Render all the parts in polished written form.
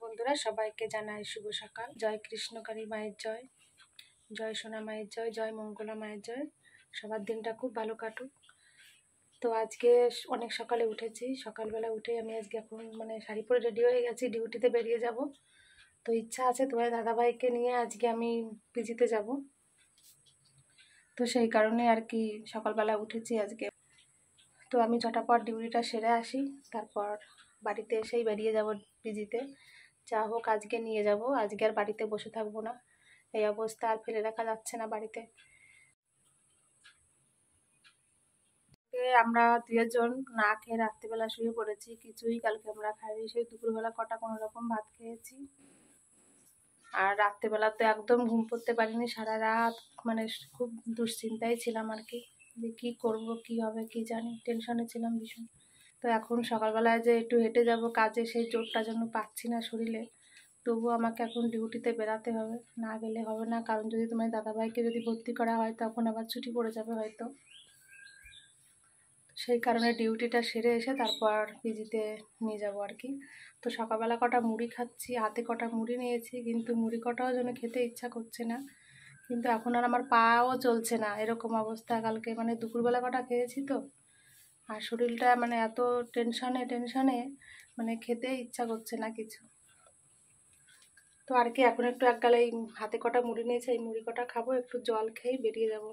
বন্ধুরা সবাইকে জানাই শুভ সকাল। জয় কৃষ্ণকালী মায়ের জয়, জয় সোনা মায়ের জয়, জয় মঙ্গলা মায়ের জয়। সবার দিনটা খুব ভালো কাটুক। তো আজকে অনেক সকালে উঠেছি। সকালবেলা উঠে আমি আজকে এখন শাড়ি পরে রেডি হয়ে গেছি, ডিউটিতে বেরিয়ে যাব। তো ইচ্ছা আছে তোমার দাদাভাইকে নিয়ে আজকে আমি পিজিতে যাব। তো সেই কারণে আর কি সকালবেলা উঠেছি আজকে। তো আমি ঝটাপট ডিউটিটা সেরে আসি, তারপর বাড়িতে এসেই বেরিয়ে যাব পিজিতে। যা হোক আজকে নিয়ে যাব, আজকে আর বাড়িতে বসে থাকবো না। এই অবস্থা আর ফেলে রাখা যাচ্ছে না বাড়িতে। আমরা দুজন না খেয়ে রাত্রিবেলা শুয়ে পড়েছি, কিছুই কালকে আমরা খাইনি। সেই দুপুরবেলা কটা কোনো রকম ভাত খেয়েছি, আর রাত্রিবেলা তো একদম ঘুম পড়তে পারিনি। সারা রাত খুব দুশ্চিন্তায় ছিলাম আর কি, যে কী করবো, কী হবে কি জানি, টেনশনে ছিলাম ভীষণ। তো এখন সকালবেলায় যে একটু হেঁটে যাব কাজে, সেই জোরটা জন্য পাচ্ছি না শরীরে। তবুও আমাকে এখন ডিউটিতে বেরাতে হবে, না গেলে হবে না। কারণ যদি তোমার দাদাভাইকে যদি ভর্তি করা হয় তখন আবার ছুটি পড়ে যাবে হয়তো। সেই কারণে ডিউটিটা সেরে এসে তারপর পিজিতে নিয়ে যাব আর কি। তো সকালবেলা কটা মুড়ি খাচ্ছি, হাতে কটা মুড়ি নিয়েছি, কিন্তু মুড়ি কটাও যেন খেতে ইচ্ছা করছে না। কিন্তু এখন আর আমার পাও চলছে না, এরকম অবস্থা। কালকে দুপুরবেলা কটা খেয়েছি তো, আর শরীরটা এত টেনশনে খেতে ইচ্ছা করছে না কিছু। তো আর কি এখন একটু একগালে এই হাতে কটা মুড়ি নিয়েছে, এই মুড়ি কটা খাবো, একটু জল খেয়ে বেরিয়ে যাব।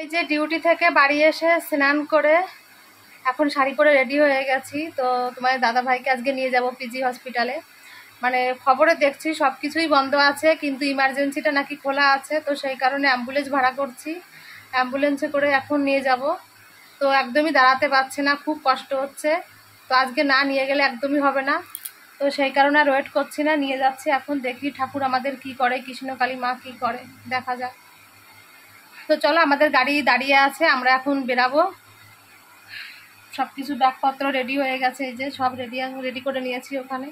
এই যে ডিউটি থেকে বাড়ি এসে স্নান করে এখন শাড়ি পরে রেডি হয়ে গেছি। তো তোমার দাদা ভাইকে আজকে নিয়ে যাব পিজি হসপিটালে। খবরে দেখছি সব কিছুই বন্ধ আছে, কিন্তু ইমার্জেন্সিটা নাকি খোলা আছে। তো সেই কারণে অ্যাম্বুলেন্স ভাড়া করছি, অ্যাম্বুলেন্সে করে এখন নিয়ে যাব। তো একদমই দাঁড়াতে পারছে না, খুব কষ্ট হচ্ছে। তো আজকে না নিয়ে গেলে একদমই হবে না। তো সেই কারণে আর ওয়েট করছি না, নিয়ে যাচ্ছি। এখন দেখি ঠাকুর আমাদের কি করে, কৃষ্ণকালী মা কি করে, দেখা যাক। তো চলো, আমাদের গাড়ি দাঁড়িয়ে আছে, আমরা এখন বেরাবো। সব কিছু ব্যাগপত্র রেডি হয়ে গেছে, এই যে সব রেডি করে নিয়েছি ওখানে।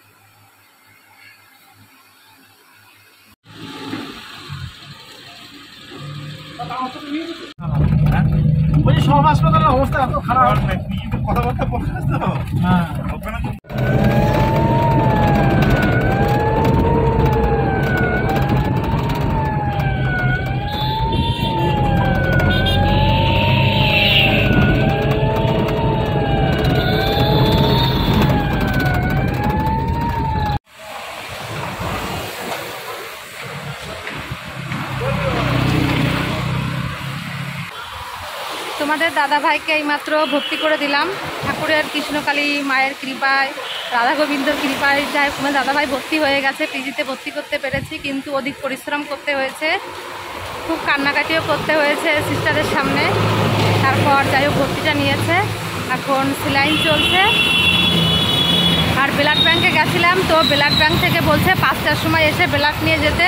সব হাসপাতালের অবস্থা এত খারাপ, কথাবার্তা বলতে তো। হ্যাঁ, তোমাদের দাদা ভাইকে এইমাত্র ভর্তি করে দিলাম। ঠাকুরের কৃষ্ণকালী মায়ের কৃপায়, রাধা গোবিন্দর কৃপায় যাই তোমার দাদা ভাই ভর্তি হয়ে গেছে। পিজিতে ভর্তি করতে পেরেছি, কিন্তু অধিক পরিশ্রম করতে হয়েছে, খুব কান্নাকাটিও করতে হয়েছে সিস্টারের সামনে। তারপর যাই হোক ভর্তিটা নিয়েছে, এখন সেলাইন চলছে। আর ব্লাড ব্যাঙ্কে গেছিলাম, তো ব্লাড ব্যাঙ্ক থেকে বলছে 5টার সময় এসে ব্লাড নিয়ে যেতে।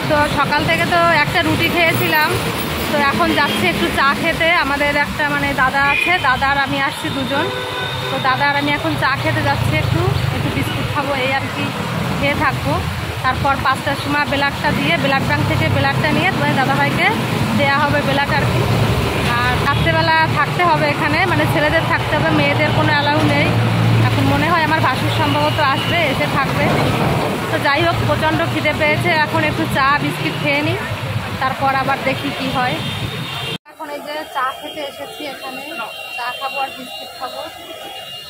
তো সকাল থেকে তো একটা রুটি খেয়েছিলাম, তো এখন যাচ্ছি একটু চা খেতে। আমাদের একটা দাদা আছে, দাদা আর আমি আসছি দুজন। তো দাদা আর আমি এখন চা খেতে যাচ্ছি, একটু বিস্কুট খাবো, এই আর কি, খেয়ে থাকবো। তারপর 5টার সময় ব্লাডটা দিয়ে, ব্লাড ব্যাঙ্ক থেকে ব্লাডটা নিয়ে তোমার দাদাভাইকে দেওয়া হবে ব্লাড আর কি। আর রাত্রেবেলা থাকতে হবে এখানে, ছেলেদের থাকতে হবে, মেয়েদের কোনো অ্যালাউ নেই। এখন মনে হয় আমার ভাসুর সম্ভবত আসবে, এসে থাকবে। তো যাই হোক, প্রচণ্ড খিদে পেয়েছে, এখন একটু চা বিস্কিট খেয়ে নিই, তারপর আবার দেখি কি হয়। এখন এই যে চা খেতে এসেছি এখানে, চা খাবো আর বিস্কিট খাবো।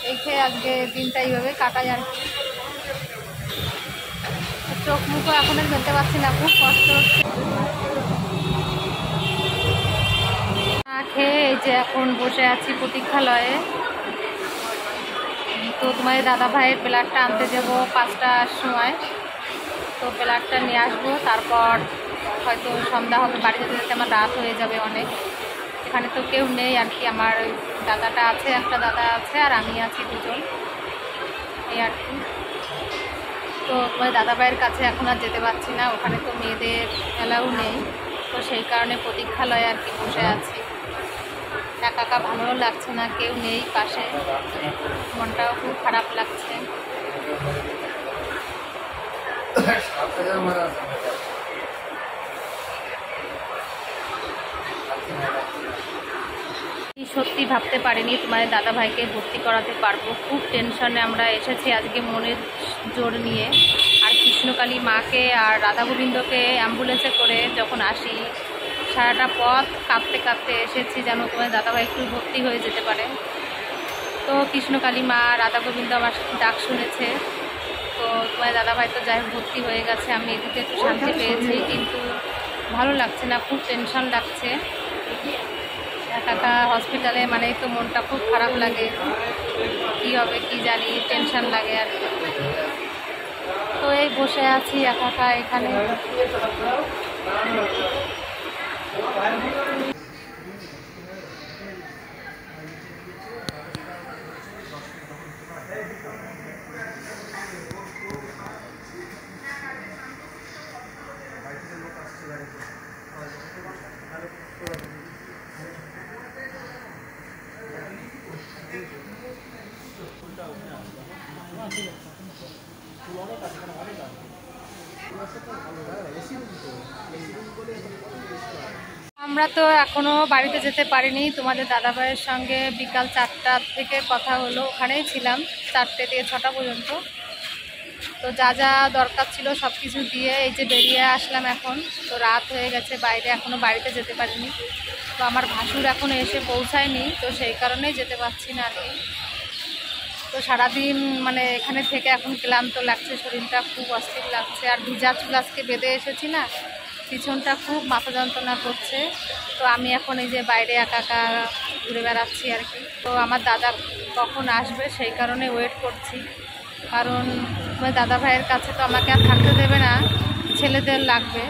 এই খেয়ে আজকে দিনটা এইভাবে কাটাই আর কি। চোখ মুখও এখন ফেলতে পারছি না, খুব কষ্ট হচ্ছে। চা খেয়ে এই যে এখন বসে আছি প্রতীক্ষালয়ে। তো তোমার দাদা ভাইয়ের ব্লাডটা আনতে যাবো 5টার সময়। তো ব্লাডটা নিয়ে আসবো, তারপর হয়তো সন্ধ্যা হবে, বাড়ি যেতে যেতে আমার রাত হয়ে যাবে অনেক। এখানে তো কেউ নেই আর কি, আমার দাদাটা আছে, একটা দাদা আছে, আর আমি আছি দুজন, এই আর কি। তো তোমার দাদা ভাইয়ের কাছে এখন আর যেতে পারছি না, ওখানে তো মেয়েদের অ্যালাউ নেই। তো সেই কারণে প্রতীক্ষালয়ে আর কি বসে আছি। একা একা ভালোও লাগছে না, কেউ নেই পাশে, মনটাও খুব খারাপ লাগছে। সত্যি ভাবতে পারিনি তোমাদের দাদাভাইকে ভর্তি করাতে পারবো। খুব টেনশনে আমরা এসেছি আজকে মনের জোর নিয়ে। আর কৃষ্ণকালী মাকে আর রাধা গোবিন্দকে অ্যাম্বুলেন্সে করে যখন আসি, সারাটা পথ কাঁদতে কাঁদতে এসেছি যেন তোমাদের দাদাভাই একটু ভর্তি হয়ে যেতে পারে। তো কৃষ্ণকালী মা রাধা গোবিন্দ আমার ডাক শুনেছে, তো তোমাদের দাদাভাই তো যাই হোক ভর্তি হয়ে গেছে। আমি এদিকে একটু শান্তি পেয়েছি, কিন্তু ভালো লাগছে না, খুব টেনশন লাগছে। একা হসপিটালে মানে তো মনটা খুব খারাপ লাগে, কী হবে কি জানি, টেনশন লাগে আর কি। তো এই বসে আছি একা এখানে। আমরা তো এখনো বাড়িতে যেতে পারিনি। তোমাদের দাদাভাইয়ের সঙ্গে বিকাল 4টা থেকে কথা হলো, ওখানেই ছিলাম 4টে থেকে 6টা পর্যন্ত। তো যা যা দরকার ছিল সব কিছু দিয়ে এই যে বেরিয়ে আসলাম এখন। তো রাত হয়ে গেছে বাইরে, এখনো বাড়িতে যেতে পারিনি। তো আমার ভাসুর এখনো এসে পৌঁছায়নি, তো সেই কারণেই যেতে পারছি না আর কি। তো সারাদিন মানে এখানে থেকে এখন ক্লান্ত লাগছে, শরীরটা খুব অস্থির লাগছে। আর ভিজা চুল আজকে বেঁধে এসেছি না, পিছনটা খুব মাথা যন্ত্রণা করছে। তো আমি এখন এই যে বাইরে একা ঘুরে বেড়াচ্ছি আর কি। তো আমার দাদা কখন আসবে সেই কারণে ওয়েট করছি, কারণ আমার দাদা ভাইয়ের কাছে তো আমাকে আর থাকতে দেবে না, ছেলেদের লাগবে।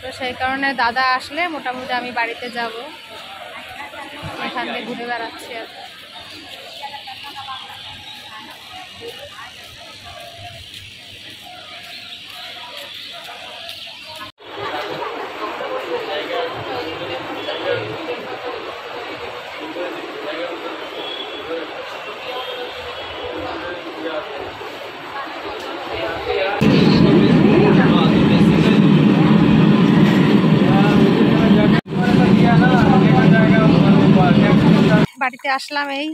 তো সেই কারণে দাদা আসলে মোটামুটি আমি বাড়িতে যাব। এখান থেকে ঘুরে বেড়াচ্ছি আর কি। বাড়িতে আসলাম, এই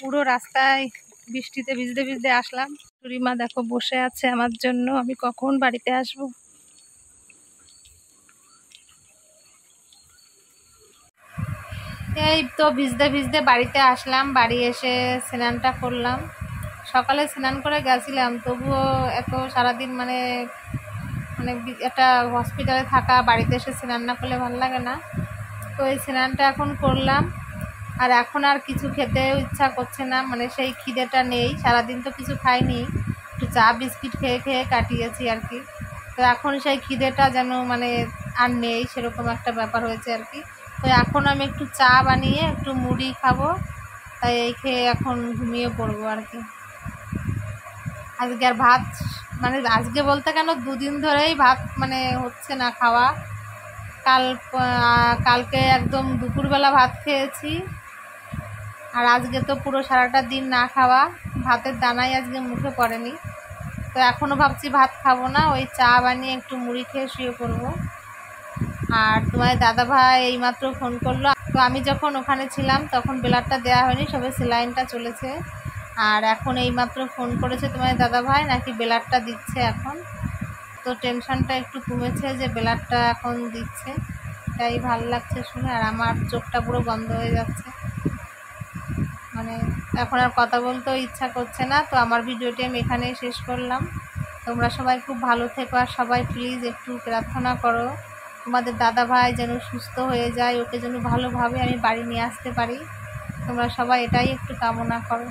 পুরো রাস্তায় বৃষ্টিতে ভিজতে ভিজতে আসলাম। চুরিমা দেখো বসে আছে আমার জন্য, আমি কখন বাড়িতে আসব। এই তো ভিজতে ভিজতে বাড়িতে আসলাম। বাড়ি এসে স্নানটা করলাম। সকালে স্নান করে গেছিলাম, তবুও এত সারাদিন মানে মানে একটা হসপিটালে থাকা, বাড়িতে এসে স্নান না করলে ভালো লাগে না। তো এই স্নানটা এখন করলাম। আর এখন আর কিছু খেতেও ইচ্ছা করছে না, মানে সেই খিদেটা নেই। সারাদিন তো কিছু খাইনি, একটু চা বিস্কিট খেয়ে খেয়ে কাটিয়েছি আর কি। তো এখন সেই খিদেটা যেন মানে আর নেই, সেরকম একটা ব্যাপার হয়েছে আর কি। তো এখন আমি একটু চা বানিয়ে একটু মুড়ি খাবো, তাই এই খেয়ে এখন ঘুমিয়ে পড়বো আর কি। আজকে আর ভাত মানে আজকে বলতে কেন 2 দিন ধরেই ভাত মানে হচ্ছে না খাওয়া। কালকে একদম দুপুরবেলা ভাত খেয়েছি, আর আজকে তো পুরো সারাটা দিন না খাওয়া, ভাতের দানাই আজকে মুখে পড়েনি। তো এখনও ভাবছি ভাত খাবো না, ওই চা বানিয়ে একটু মুড়ি খেয়ে শুয়ে পড়বো। আর তোমার দাদাভাই এইমাত্র ফোন করলো। তো আমি যখন ওখানে ছিলাম তখন ব্লাডটা দেওয়া হয়নি, সবে স্যালাইনটা চলেছে। আর এখন এইমাত্র ফোন করেছে তোমার দাদাভাই, নাকি ব্লাডটা দিচ্ছে এখন। তো টেনশনটা একটু কমেছে যে ব্লাডটা এখন দিচ্ছে, তাই ভালো লাগছে শুনে। আর আমার চোখটা পুরো বন্ধ হয়ে যাচ্ছে, মানে এখন আর কথা বলতেও ইচ্ছা করছে না। তো আমার ভিডিওটি আমি এখানেই শেষ করলাম। তোমরা সবাই খুব ভালো থেকো, আর সবাই প্লিজ একটু প্রার্থনা করো তোমাদের দাদাভাই যেন সুস্থ হয়ে যায়, ওকে যেন ভালোভাবে আমি বাড়ি নিয়ে আসতে পারি। তোমরা সবাই এটাই একটু কামনা করো।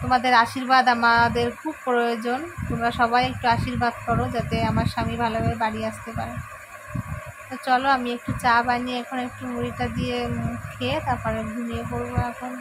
তোমাদের আশীর্বাদ আমাদের খুব প্রয়োজন। তোমরা সবাই একটু আশীর্বাদ করো যাতে আমার স্বামী ভালোভাবে বাড়ি আসতে পারে। তো চলো আমি একটু চা বানিয়ে এখন একটু মুড়িটা দিয়ে খেয়ে তারপরে ঘুমিয়ে পড়বো এখন।